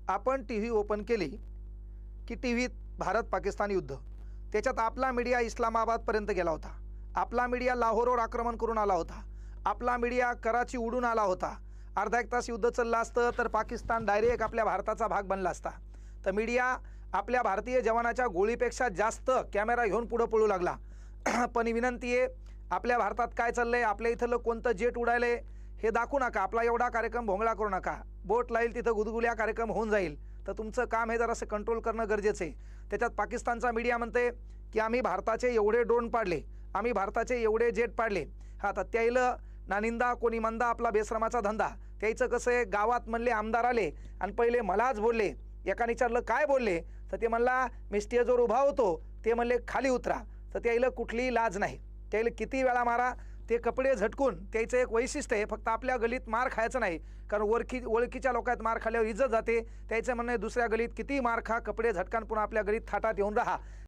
आपण T V open केली की टी व्हीत भारत पाकिस्तान युद्ध, त्याच्यात आपला मीडिया इस्लामाबादपर्यंत गेला होता, आपला मीडिया लाहोरवर आक्रमण करून आला होता, आपला मीडिया कराची उडून आला होता. अर्धा एक तास युद्ध चाललं असतं तर पाकिस्तान डायरेक्ट आपल्या भारताचा भाग बनला असता. तर मीडिया आपल्या भारतीय जवानाच्या गोळीपेक्षा जास्त कॅमेरा घेऊन पुढं पळू लागला. पण विनंती आहे, आपल्या भारतात काय चाललंय, आपल्या इथलं कोणतं जेट उडायलंय हे दाखवू नका, आपला एवढा कार्यक्रम भोंगळा करू नका. बोट लाईल तिथं गुदगुल्या कार्यक्रम होऊन जाईल. तर तुमचं काम हे जरासं कंट्रोल करणं गरजेचं आहे. त्याच्यात पाकिस्तानचा मीडिया म्हणते की आम्ही भारताचे एवढे ड्रोन पाडले, आम्ही भारताचे एवढे जेट पाडले. हा, तर त्याईलं ना निंदा कोणी मंदा, आपला बेश्रमाचा धंदा. त्याचं कसं आहे, गावात म्हणले आमदार आले आणि पहिले मलाच बोलले. एकाने विचारलं काय बोलले, तर ते म्हणला मी स्टेजवर उभा होतो, ते म्हणले खाली उतरा. तर त्याईलं कुठलीही लाज नाही. त्याला किती वेळा मारा, ते कपडे झटकून. त्याचं एक वैशिष्ट्य आहे, फक्त आपल्या गलीत मार खायचं नाही, कारण ओळखीच्या लोकात मार खाल्यावर इज्जत जाते. त्याचं म्हणणं आहे दुसऱ्या गलीत किती मार खा, कपडे झटकान पुन्हा आपल्या गलीत थाटात येऊन राहा.